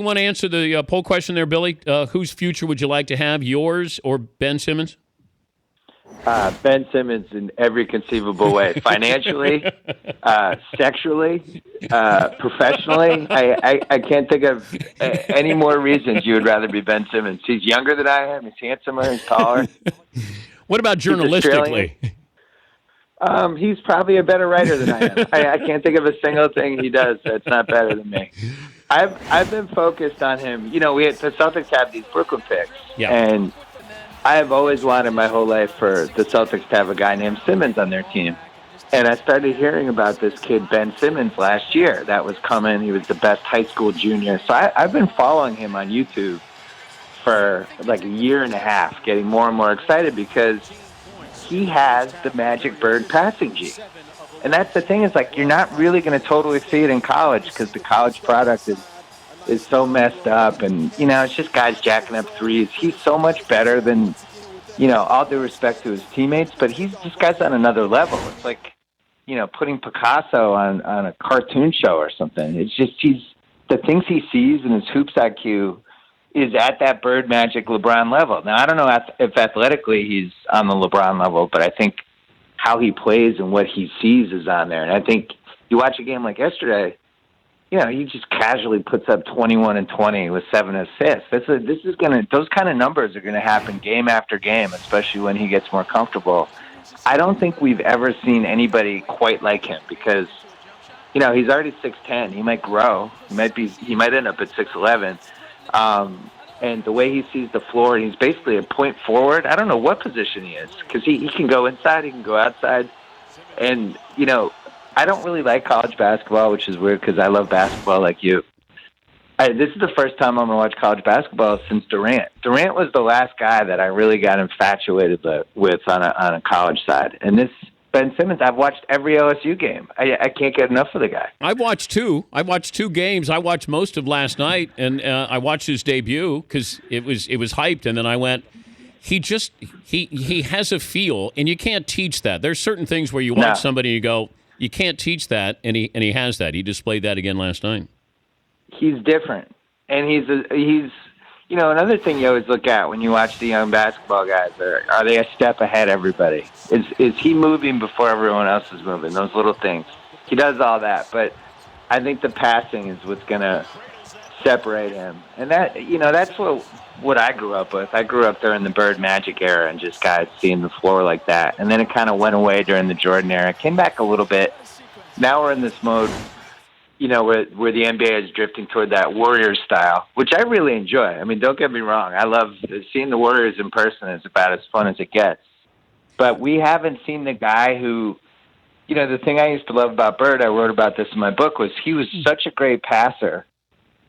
you want to answer the poll question there, Billy? Whose future would you like to have, yours or Ben Simmons? Ben Simmons in every conceivable way, financially, sexually, professionally. I can't think of any more reasons you would rather be Ben Simmons. He's younger than I am. He's handsomer. He's taller. What about journalistically? He's probably a better writer than I am. I can't think of a single thing he does that's not better than me. I've been focused on him. You know, the Celtics have these Brooklyn picks, and I have always wanted my whole life for the Celtics to have a guy named Simmons on their team. And I started hearing about this kid, Ben Simmons, last year. That was coming. He was the best high school junior. So I've been following him on YouTube for like a year and a half, getting more and more excited because he has the magic bird passing gene. And that's the thing, is like you're not really going to totally see it in college because the college product is so messed up, and you know, it's just guys jacking up threes. He's so much better than, you know, all due respect to his teammates, but he's just guy's on another level. It's like, you know, putting Picasso on a cartoon show or something. It's just the things he sees in his hoops IQ is at that Bird Magic LeBron level. Now, I don't know if athletically he's on the LeBron level, but I think how he plays and what he sees is on there. And I think you watch a game like yesterday, you know, he just casually puts up 21 and 20 with 7 assists. Those kind of numbers are going to happen game after game, especially when he gets more comfortable. I don't think we've ever seen anybody quite like him because, you know, he's already 6'10". He might grow. He might end up at 6'11". And the way he sees the floor, he's basically a point forward. I don't know what position he is because he can go inside, he can go outside. And, you know, I don't really like college basketball, which is weird because I love basketball like you. This is the first time I'm going to watch college basketball since Durant. Durant was the last guy that I really got infatuated with on a college side. And this Ben Simmons, I've watched every LSU game. I can't get enough of the guy. I watched two games. I watched most of last night, and I watched his debut because it was hyped, and then I went, he has a feel, and you can't teach that. There's certain things where you watch somebody and you go, you can't teach that, and he has that. He displayed that again last night. He's different, and he's you know, another thing you always look at when you watch the young basketball guys, are they a step ahead everybody? Is he moving before everyone else is moving? Those little things. He does all that, but I think the passing is what's going to separate him. And that, you know, that's what I grew up with. I grew up during the Bird Magic era and just guys seeing the floor like that. And then it kind of went away during the Jordan era. It came back a little bit. Now we're in this mode, you know, where the NBA is drifting toward that Warriors style, which I really enjoy. I mean, don't get me wrong. I love seeing the Warriors in person. Is about as fun as it gets. But we haven't seen the guy who, you know, the thing I used to love about Bird, I wrote about this in my book, was he was such a great passer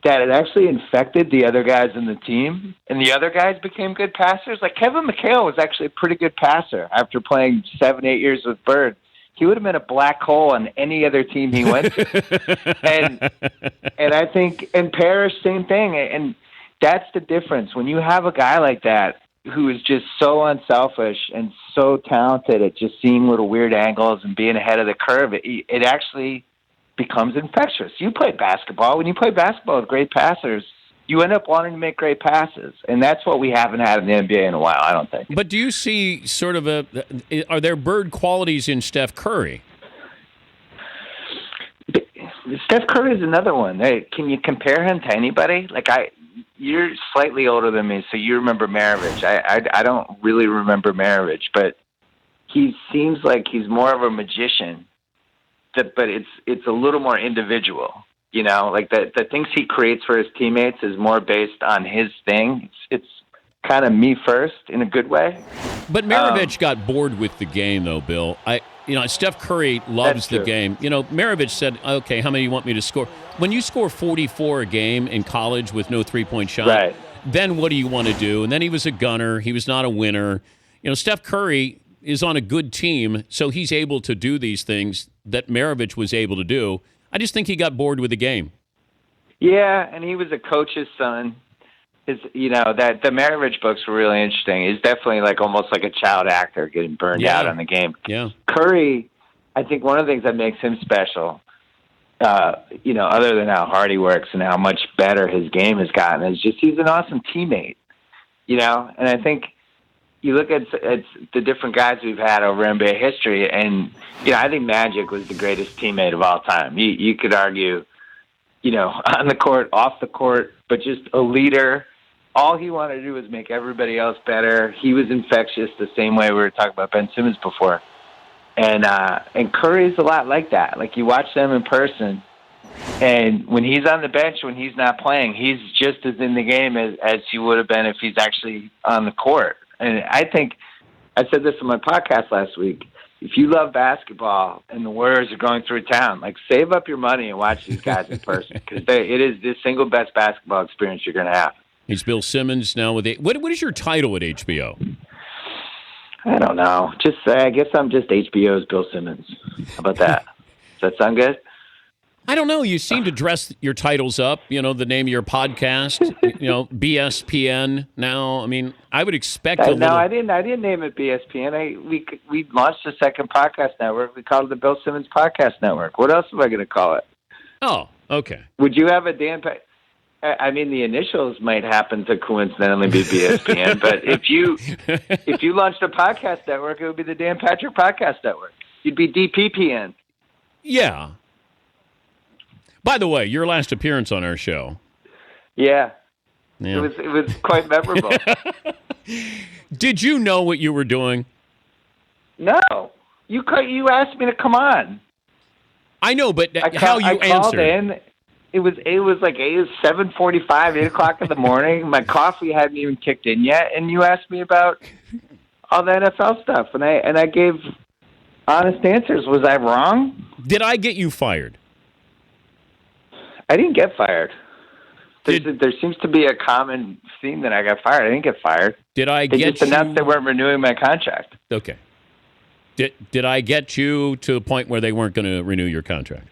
that it actually infected the other guys in the team, and the other guys became good passers. Like Kevin McHale was actually a pretty good passer after playing 7-8 years with Bird. He would have been a black hole on any other team he went to. and I think, and Parrish, same thing. And that's the difference. When you have a guy like that who is just so unselfish and so talented at just seeing little weird angles and being ahead of the curve, it actually becomes infectious. You play basketball. When you play basketball with great passers, you end up wanting to make great passes. And that's what we haven't had in the NBA in a while, I don't think. But do you see sort of are there Bird qualities in Steph Curry? Steph Curry is another one. Hey, can you compare him to anybody? You're slightly older than me, so you remember Maravich. I don't really remember Maravich, but he seems like he's more of a magician. But it's a little more individual. You know, like the things he creates for his teammates is more based on his thing. It's kind of me first in a good way. But Maravich got bored with the game, though, Bill. Steph Curry loves the game. You know, Maravich said, "Okay, how many do you want me to score?" When you score 44 a game in college with no three-point shot, right, then what do you want to do? And then he was a gunner. He was not a winner. You know, Steph Curry is on a good team, so he's able to do these things that Maravich was able to do. I just think he got bored with the game. Yeah, and he was a coach's son. The Maravich books were really interesting. He's definitely almost like a child actor getting burned out on the game. Yeah. Curry, I think one of the things that makes him special other than how hard he works and how much better his game has gotten, is just he's an awesome teammate. And I think you look at the different guys we've had over NBA history, and I think Magic was the greatest teammate of all time. You could argue, on the court, off the court, but just a leader. All he wanted to do was make everybody else better. He was infectious, the same way we were talking about Ben Simmons before. And Curry's a lot like that. Like, you watch them in person, and when he's on the bench, when he's not playing, he's just as in the game as he would have been if he's actually on the court. And I think I said this on my podcast last week. If you love basketball and the Warriors are going through town, like, save up your money and watch these guys in person, because it is the single best basketball experience you're going to have. He's Bill Simmons now with what is your title at HBO? I don't know. I guess I'm just HBO's Bill Simmons. How about that? Does that sound good? I don't know. You seem to dress your titles up. The name of your podcast. BSPN. Now, I mean, I would expect. I didn't name it BSPN. We launched a second podcast network. We called it the Bill Simmons Podcast Network. What else am I going to call it? Oh, okay. Would you have a Dan? I mean, the initials might happen to coincidentally be BSPN, but if you launched a podcast network, it would be the Dan Patrick Podcast Network. You'd be DPPN. Yeah. By the way, your last appearance on our show. Yeah. It was quite memorable. Did you know what you were doing? No. You asked me to come on. I know, but how you answered. Called in. It was like 7:45, 8 o'clock in the morning. My coffee hadn't even kicked in yet, and you asked me about all the NFL stuff, and I gave honest answers. Was I wrong? Did I get you fired? I didn't get fired. There seems to be a common theme that I got fired. I didn't get fired. Did I they get just announced they weren't renewing my contract. Okay. Did I get you to a point where they weren't going to renew your contract?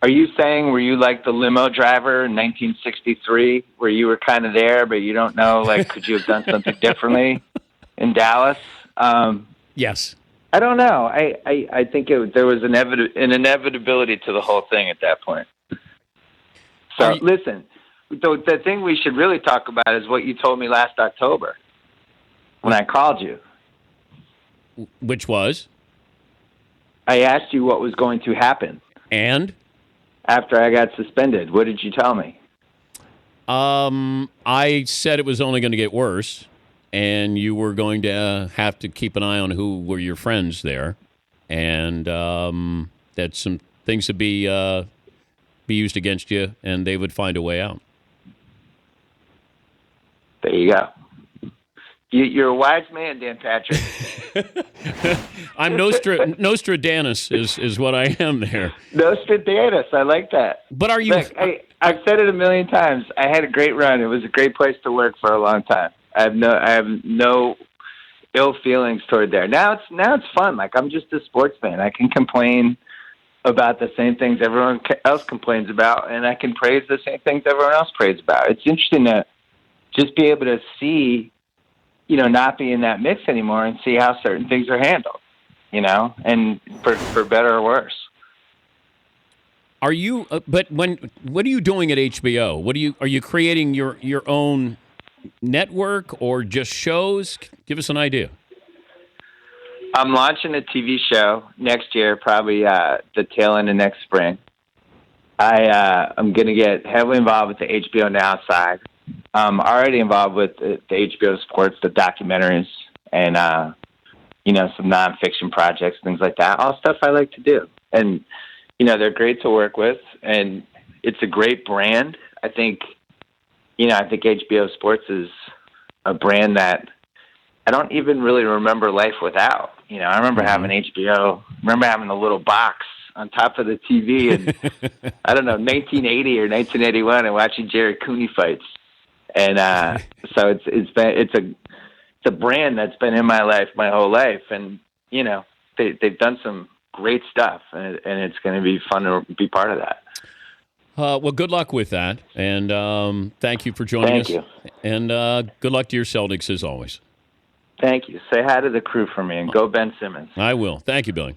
Are you saying, were you like the limo driver in 1963, where you were kind of there, but you don't know, like, could you have done something differently in Dallas? Yes. I don't know. I think there was an inevitability to the whole thing at that point. So, listen, the thing we should really talk about is what you told me last October when I called you. Which was? I asked you what was going to happen. And? After I got suspended, what did you tell me? I said it was only going to get worse, and you were going to have to keep an eye on who were your friends there, and that some things would be used against you, and they would find a way out. There you go. You're a wise man, Dan Patrick. I'm Nostradamus is what I am there. Nostradamus, I like that. But are you? Look, I've said it a million times. I had a great run. It was a great place to work for a long time. I have no ill feelings toward there. Now it's fun. Like, I'm just a sports fan. I can complain about the same things everyone else complains about, and I can praise the same things everyone else prays about. It's interesting to just be able to see, not be in that mix anymore and see how certain things are handled, and for better or worse. Are you? But what are you doing at HBO? Are you creating your own network or just shows? Give us an idea. I'm launching a TV show next year, probably the tail end of next spring. I'm going to get heavily involved with the HBO Now side. I'm already involved with the HBO Sports, the documentaries, and some nonfiction projects, things like that. All stuff I like to do, and they're great to work with, and it's a great brand. I think HBO Sports is a brand that I don't even really remember life without. I remember having HBO. Remember having the little box on top of the TV, and I don't know, 1980 or 1981, and watching Jerry Cooney fights. And so it's a brand that's been in my life my whole life, and they've done some great stuff, and it's going to be fun to be part of that. Well, good luck with that, and thank you for joining us. Thank you, and good luck to your Celtics as always. Thank you. Say hi to the crew for me, and go Ben Simmons. I will. Thank you, Billy.